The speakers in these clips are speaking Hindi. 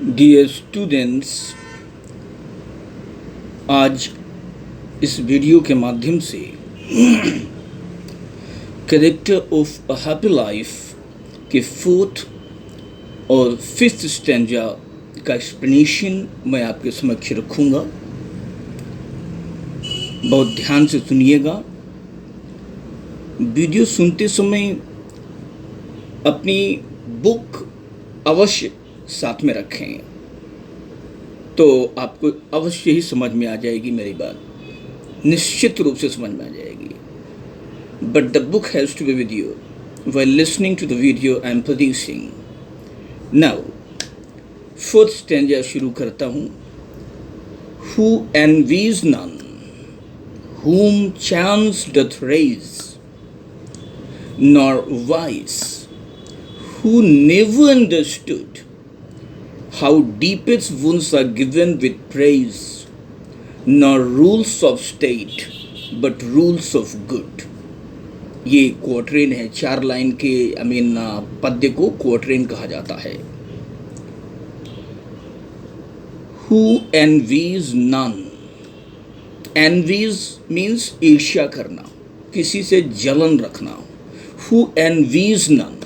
डियर स्टूडेंट्स, आज इस वीडियो के माध्यम से character of a happy life के फोर्थ और फिफ्थ स्टैंजा का एक्सप्लेनेशन मैं आपके समक्ष रखूँगा। बहुत ध्यान से सुनिएगा। वीडियो सुनते समय अपनी बुक अवश्य साथ में रखें, तो आपको अवश्य ही समझ में आ जाएगी। मेरी बात निश्चित रूप से समझ में आ जाएगी। But the book has to be with you while listening to the video I am producing. Now, fourth stanza शुरू करता हूँ। Who envies none, whom chance doth raise, nor wise, who never understood how deep its wounds are given with praise, nor rules of state but rules of good. ये क्वार्टरेन है। 4 लाइन के पद्य को क्वार्टरेन कहा जाता है। Who envies none. Envies means ईर्ष्या करना, किसी से जलन रखना। Who envies none.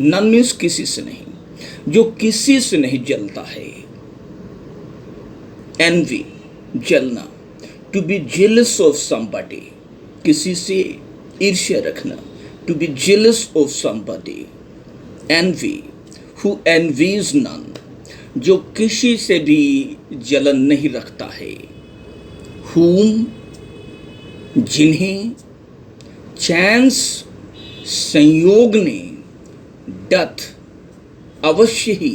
None means किसी से नहीं, जो किसी से नहीं जलता है। Envy, जलना। To be jealous of somebody, किसी से ईर्ष्या रखना। To be jealous of somebody. Envy. Who envies none, जो किसी से भी जलन नहीं रखता है। Whom, जिन्हें, chance, संयोग ने, doth, अवश्य ही,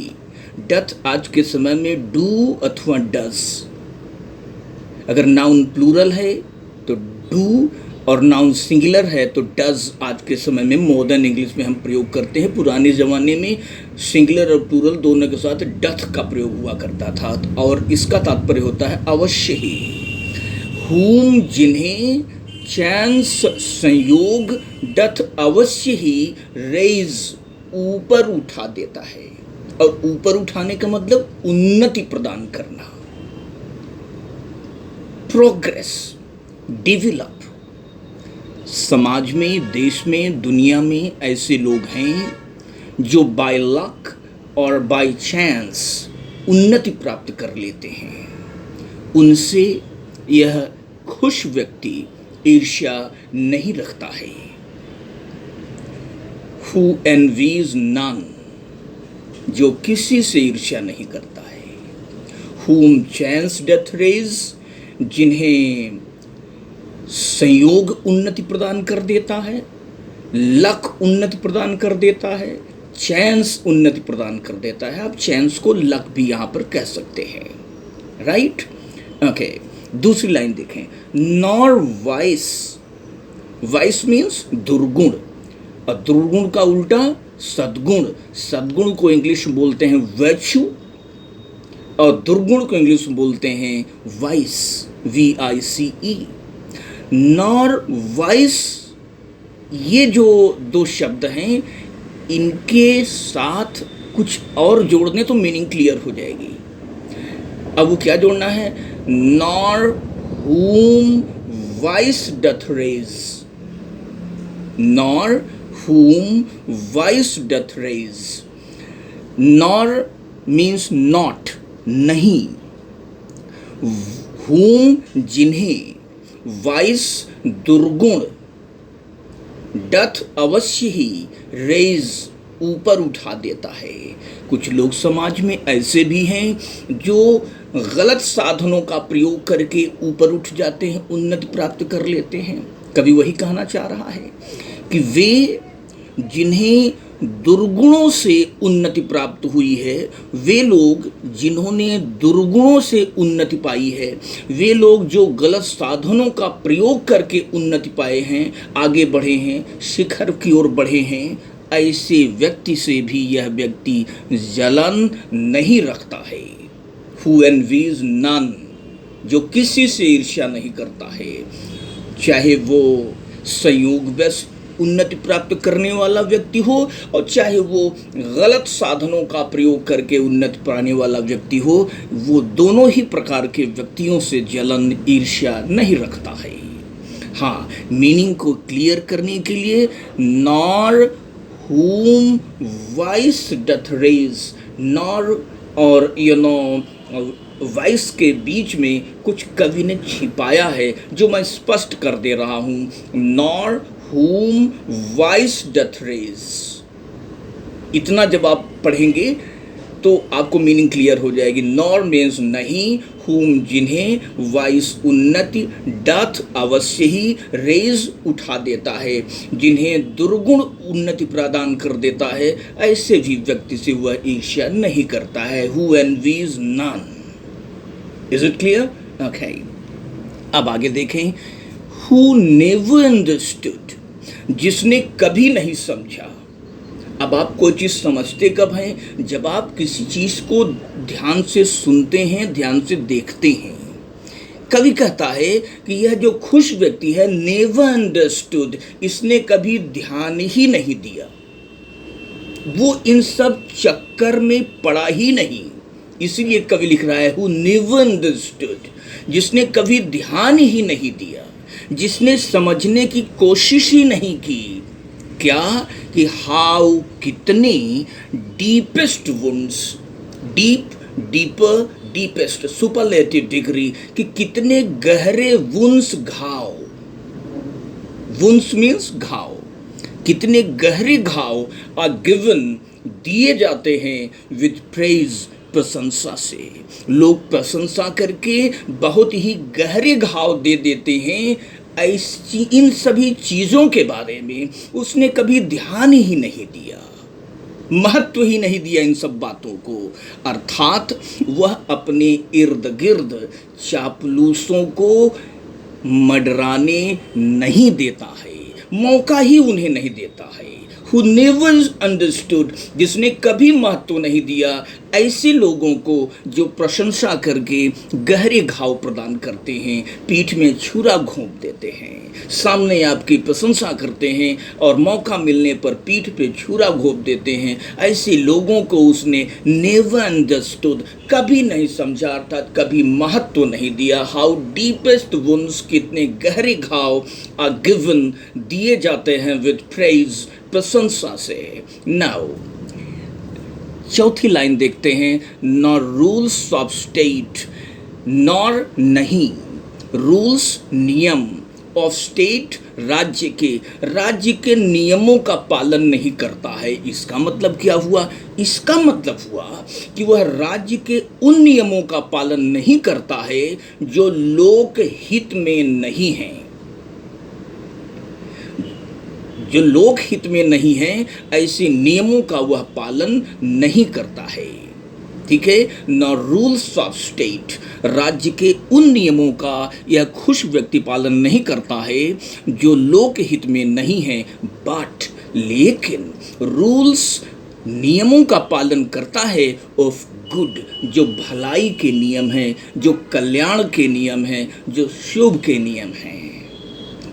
डथ आज के समय में डू अथवा डज। अगर नाउन प्लूरल है तो डू, और नाउन सिंगुलर है तो डज आज के समय में मॉडर्न इंग्लिश में हम प्रयोग करते हैं। पुराने ज़माने में सिंगुलर और प्लूरल दोनों के साथ डथ का प्रयोग हुआ करता था, और इसका तात्पर्य होता है अवश्य ही। हुम, जिन्हें, चांस, संयोग, डथ, अवश्य ही, रेज, ऊपर उठा देता है। और ऊपर उठाने का मतलब उन्नति प्रदान करना, प्रोग्रेस, डेवलप। समाज में, देश में, दुनिया में ऐसे लोग हैं जो बाय लक और बाय चांस उन्नति प्राप्त कर लेते हैं। उनसे यह खुश व्यक्ति ईर्ष्या नहीं रखता है। Who envies none, जो किसी से ईर्ष्या नहीं करता है। Whom chance doth raise, जिन्हें संयोग उन्नति प्रदान कर देता है, लक उन्नति प्रदान कर देता है, चांस उन्नति प्रदान कर देता है। आप चांस को लक भी यहाँ पर कह सकते हैं, राइट? ओके, दूसरी लाइन देखें। नॉर वाइस, वाइस मीन्स दुर्गुण, और दुर्गुण का उल्टा सद्गुण। सद्गुण को इंग्लिश में बोलते हैं वर्च्यू, और दुर्गुण को इंग्लिश में बोलते हैं वाइस, VICE। नॉर वाइस, ये जो दो शब्द हैं, इनके साथ कुछ और जोड़ दें तो मीनिंग क्लियर हो जाएगी। अब वो क्या जोड़ना है? Nor whom vice doth raise, nor whom vice doth raise. Nor means not, नहीं। whom, जिन्हें, vice, दुर्गुण, doth, अवश्य ही, raise, ऊपर उठा देता है। कुछ लोग समाज में ऐसे भी हैं जो गलत साधनों का प्रयोग करके ऊपर उठ जाते हैं, उन्नति प्राप्त कर लेते हैं। कवि वही कहना चाह रहा है कि वे जिन्हें दुर्गुणों से उन्नति प्राप्त हुई है, वे लोग जिन्होंने दुर्गुणों से उन्नति पाई है, वे लोग जो गलत साधनों का प्रयोग करके उन्नति पाए हैं, आगे बढ़े हैं, शिखर की ओर बढ़े हैं, ऐसे व्यक्ति से भी यह व्यक्ति जलन नहीं रखता है। Who envies none, जो किसी से ईर्ष्या नहीं करता है, चाहे वो संयोगवश उन्नति प्राप्त करने वाला व्यक्ति हो और चाहे वो गलत साधनों का प्रयोग करके उन्नति पाने वाला व्यक्ति हो, वो दोनों ही प्रकार के व्यक्तियों से जलन ईर्ष्या नहीं रखता है। हाँ, मीनिंग को क्लियर करने के लिए, nor whom vice doth raise, nor और वाइस के बीच में कुछ कवि ने छिपाया है जो मैं स्पष्ट कर दे रहा हूँ। Nor whom vice doth raise, इतना जब आप पढ़ेंगे तो आपको मीनिंग क्लियर हो जाएगी। नॉर मीन्स नहीं, whom जिन्हें, वाइस उन्नति, डथ अवश्य ही, रेज उठा देता है, जिन्हें दुर्गुण उन्नति प्रदान कर देता है, ऐसे भी व्यक्ति से वह ईर्ष्या नहीं करता है। who envies none। Is it clear? Okay. अब आगे देखें, who never understood, जिसने कभी नहीं समझा। अब आप कोई चीज़ समझते कब हैं? जब आप किसी चीज़ को ध्यान से सुनते हैं, ध्यान से देखते हैं। कवि कहता है कि यह जो खुश व्यक्ति है, नेवर अंडरस्टूड, इसने कभी ध्यान ही नहीं दिया, वो इन सब चक्कर में पड़ा ही नहीं। इसलिए कवि लिख रहा है, हु नेवर अंडरस्टूड, जिसने कभी ध्यान ही नहीं दिया, जिसने समझने की कोशिश ही नहीं की। क्या? कि हाउ, कितने, deepest wounds, deep, deeper, deepest, superlative degree, कि कितने गहरे वुंड्स, घाव, वुंड्स मीन्स घाव, कितने गहरे घाव आर गिवन, दिए जाते हैं, विद प्रेज, प्रशंसा से। लोग प्रशंसा करके बहुत ही गहरे घाव दे देते हैं। ऐसी इन सभी चीज़ों के बारे में उसने कभी ध्यान ही नहीं दिया, महत्व ही नहीं दिया इन सब बातों को। अर्थात वह अपने इर्द गिर्द चापलूसों को मडराने नहीं देता है, मौका ही उन्हें नहीं देता है। Who never understood, जिसने कभी महत्व नहीं दिया ऐसे लोगों को जो प्रशंसा करके गहरे घाव प्रदान करते हैं, पीठ में छुरा घोंप देते हैं, सामने आपकी प्रशंसा करते हैं और मौका मिलने पर पीठ पे छुरा घोंप देते हैं। ऐसे लोगों को उसने नेवर अंडरस्टूड, कभी नहीं समझा, अर्थात कभी महत्व नहीं दिया। हाउ डीपेस्ट वुंड्स, कितने गहरे घाव, आर गिवन, दिए जाते हैं, विद प्रेज, प्रशंसा से। नाउ चौथी लाइन देखते हैं, nor rules of state, nor नहीं, रूल्स नियम, ऑफ स्टेट राज्य के नियमों का पालन नहीं करता है। इसका मतलब क्या हुआ? इसका मतलब हुआ कि वह राज्य के उन नियमों का पालन नहीं करता है जो लोक हित में नहीं हैं, जो लोक हित में नहीं है, ऐसे नियमों का वह पालन नहीं करता है। ठीक है, न रूल्स ऑफ स्टेट, राज्य के उन नियमों का यह खुश व्यक्ति पालन नहीं करता है जो लोक हित में नहीं है, बट लेकिन रूल्स, नियमों का पालन करता है, ऑफ गुड, जो भलाई के नियम हैं, जो कल्याण के नियम हैं, जो शुभ के नियम हैं,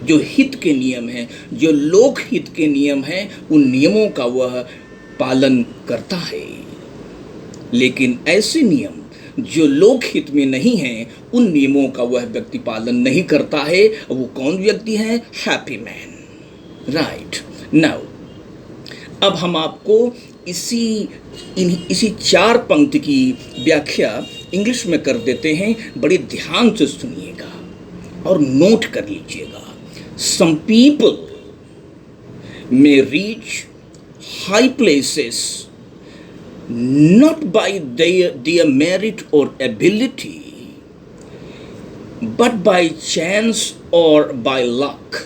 जो हित के नियम हैं, जो लोक हित के नियम हैं, उन नियमों का वह पालन करता है। लेकिन ऐसे नियम जो लोक हित में नहीं हैं, उन नियमों का वह व्यक्ति पालन नहीं करता है। वो कौन व्यक्ति है? Happy man. राइट। नाउ अब हम आपको इसी 4 पंक्ति की व्याख्या इंग्लिश में कर देते हैं। बड़े ध्यान से सुनिएगा और नोट कर लीजिएगा। Some people may reach high places not by their merit or ability, but by chance or by luck.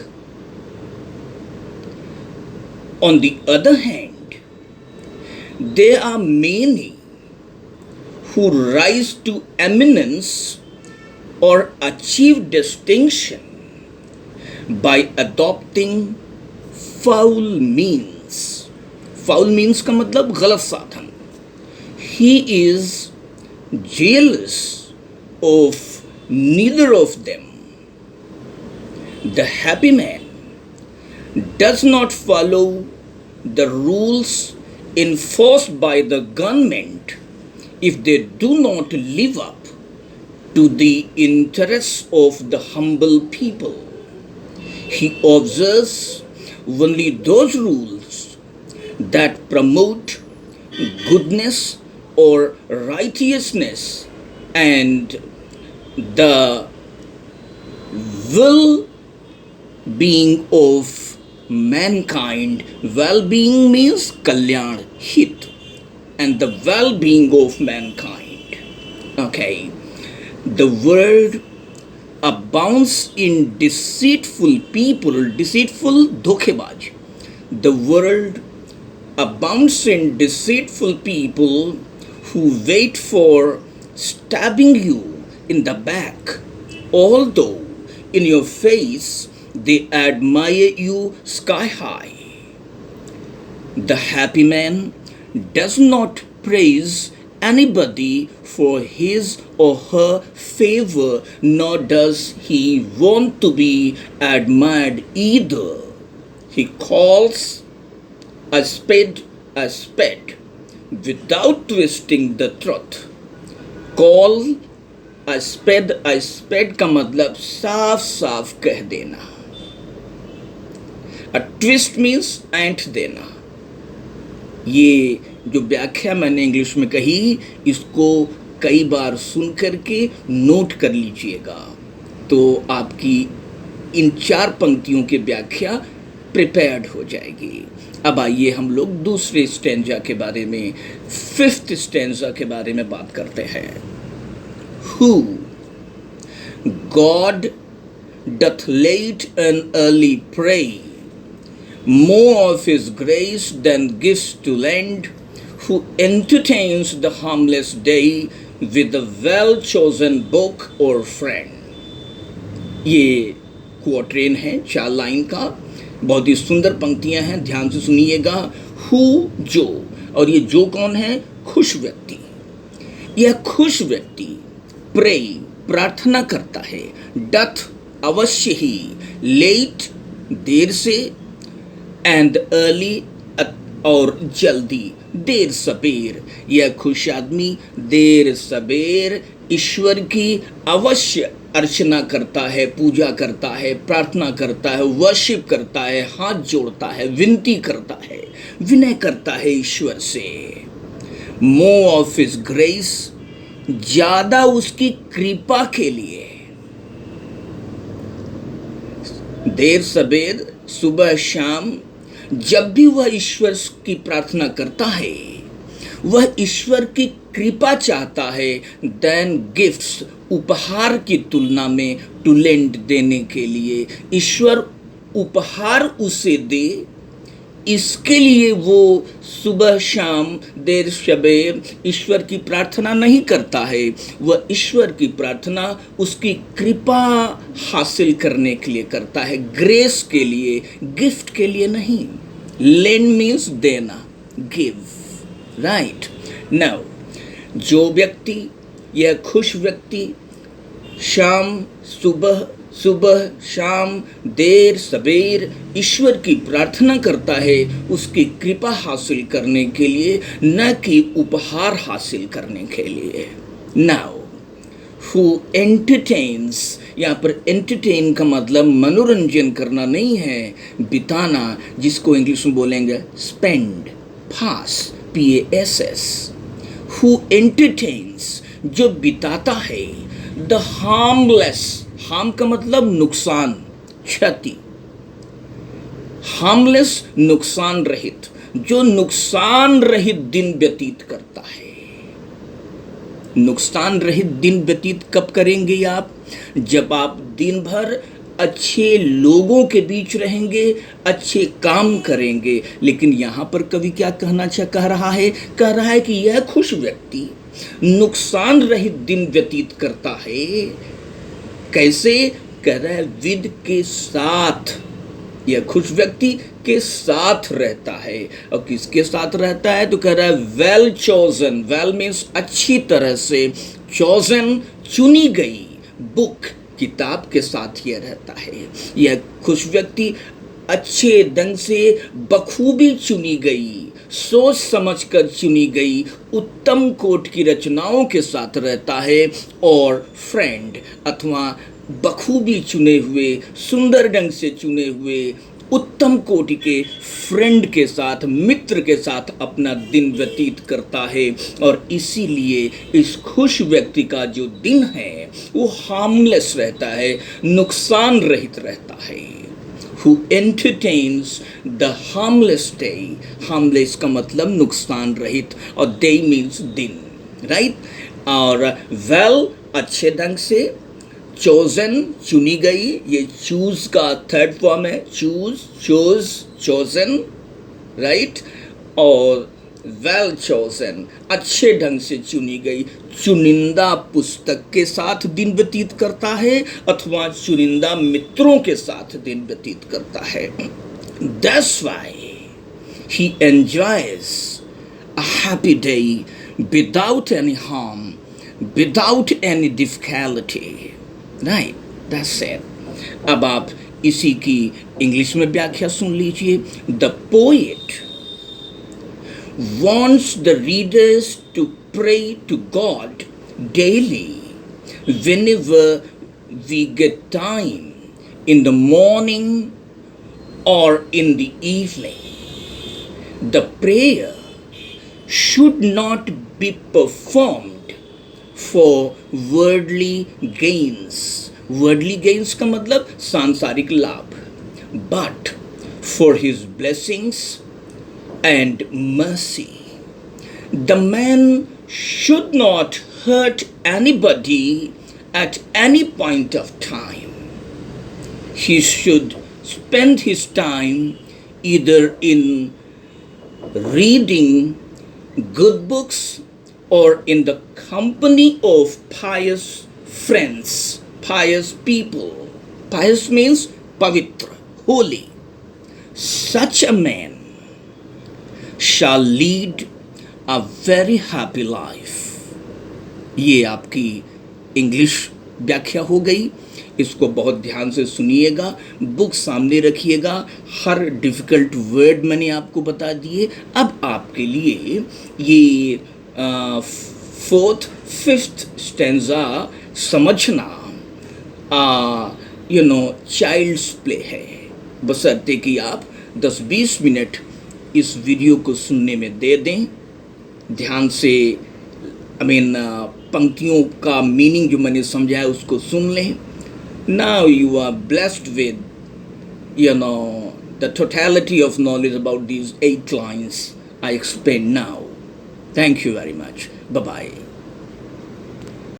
On the other hand, there are many who rise to eminence or achieve distinction by adopting foul means. Foul means का मतलब गलत साधन। He is jealous of neither of them. The happy man does not follow the rules enforced by the government, if they do not live up to the interests of the humble people. He observes only those rules that promote goodness or righteousness and the well being of mankind. Well being means kalyan, hit, and the well being of mankind. Okay, the world abounds in deceitful people, deceitful धोखेबाज. The world abounds in deceitful people who wait for stabbing you in the back, although in your face they admire you sky high. The happy man does not praise anybody for his or her favor, nor does he want to be admired either. He calls a spade without twisting the truth. Call a spade का मतलब साफ साफ कह देना. A twist means ऐंठ देना. ये जो व्याख्या मैंने इंग्लिश में कही, इसको कई बार सुन करके नोट कर लीजिएगा, तो आपकी इन 4 पंक्तियों की व्याख्या प्रिपेयर्ड हो जाएगी. अब आइए हम लोग दूसरे स्टैंजा के बारे में, 5th स्टैंजा के बारे में बात करते हैं. Who God doth late and early pray, more of his grace than gifts to lend, who entertains the harmless day with a well-chosen book or friend. ये क्वाट्रेन है 4 लाइन का, बहुत ही सुंदर पंक्तियां हैं, ध्यान से सुनिएगा. हु जो, और ये जो कौन है? खुश व्यक्ति. यह खुश व्यक्ति प्रे प्रार्थना करता है, डथ अवश्य ही, लेट देर से, एंड अर्ली और जल्दी, देर सबेर. यह खुश आदमी देर सबेर ईश्वर की अवश्य अर्चना करता है, पूजा करता है, प्रार्थना करता है, वर्शिप करता है, हाथ जोड़ता है, विनती करता है, विनय करता है ईश्वर से. मोर ऑफ हिज ग्रेस, ज्यादा उसकी कृपा के लिए. देर सबेर, सुबह शाम, जब भी वह ईश्वर की प्रार्थना करता है, वह ईश्वर की कृपा चाहता है, देन गिफ्ट्स, उपहार की तुलना में, टू लेंड देने के लिए. ईश्वर उपहार उसे दे, इसके लिए वो सुबह शाम देर सबेर ईश्वर की प्रार्थना नहीं करता है. वह ईश्वर की प्रार्थना उसकी कृपा हासिल करने के लिए करता है, ग्रेस के लिए, गिफ्ट के लिए नहीं. लेंड मीन्स देना, गिव, राइट. नाउ जो व्यक्ति, यह खुश व्यक्ति, शाम सुबह, सुबह शाम, देर सबेर ईश्वर की प्रार्थना करता है, उसकी कृपा हासिल करने के लिए, न कि उपहार हासिल करने के लिए. नाउ हु एंटरटेन्स, यहाँ पर एंटरटेन का मतलब मनोरंजन करना नहीं है, बिताना, जिसको इंग्लिश में बोलेंगे spend, pass, PASS. Who entertains, जो बिताता है, द हार्मलेस, हार्म का मतलब नुकसान, क्षति, हार्मलेस नुकसान रहित, जो नुकसान रहित दिन व्यतीत करता है. नुकसान रहित दिन व्यतीत कब करेंगे आप? जब आप दिन भर अच्छे लोगों के बीच रहेंगे, अच्छे काम करेंगे. लेकिन यहाँ पर कवि क्या कह रहा है? कह रहा है कि यह खुश व्यक्ति नुकसान रहित दिन व्यतीत करता है. कैसे? कह रहा है विद के साथ. यह खुश व्यक्ति के साथ रहता है. और किसके साथ रहता है? तो कह रहा है वेल चोजन. वेल मीन्स अच्छी तरह से, चोजन चुनी गई, बुक किताब के साथ यह रहता है. यह खुश व्यक्ति अच्छे ढंग से बखूबी चुनी गई, सोच समझ कर चुनी गई उत्तम कोट की रचनाओं के साथ रहता है, और फ्रेंड अथवा बखूबी चुने हुए, सुंदर ढंग से चुने हुए उत्तम कोटि के फ्रेंड के साथ, मित्र के साथ अपना दिन व्यतीत करता है। और इसीलिए इस खुश व्यक्ति का जो दिन है वो हार्मलेस रहता है, नुकसान रहित रहता है। Who entertains the harmless day, harmless का मतलब नुकसान रहित, और day means दिन, right? और well अच्छे ढंग से, chosen चुनी गई, ये choose का थर्ड फॉर्म है, chose, chosen, right? और well chosen अच्छे ढंग से चुनी गई, चुनिंदा पुस्तक के साथ दिन व्यतीत करता है अथवा चुनिंदा मित्रों के साथ दिन व्यतीत करता है। That's why he enjoys a happy day without any harm, without any difficulty, right? That's it. अब आप इसी की इंग्लिश में व्याख्या सुन लीजिए। The poet wants the readers to pray to God daily whenever we get time, in the morning or in the evening. The prayer should not be performed for worldly gains. Worldly gains का मतलब सांसारिक लाभ, but for his blessings and mercy. The man should not hurt anybody at any point of time. He should spend his time either in reading good books or in the company of pious friends, pious people. Pious means pavitra, holy. Such a man shall lead a very happy life. ये आपकी इंग्लिश व्याख्या हो गई। इसको बहुत ध्यान से सुनिएगा, बुक सामने रखिएगा, हर डिफ़िकल्ट वर्ड मैंने आपको बता दिए। अब आपके लिए ये फोर्थ फिफ्थ स्टेंजा समझना चाइल्ड्स प्ले है, बशर्ते कि आप 10-20 मिनट इस वीडियो को सुनने में दे दें, ध्यान से पंक्तियों का मीनिंग जो मैंने समझाया उसको सुन लें। Now you are blessed with, the totality of knowledge about these 8 lines I explained now. Thank you very much. Bye-bye.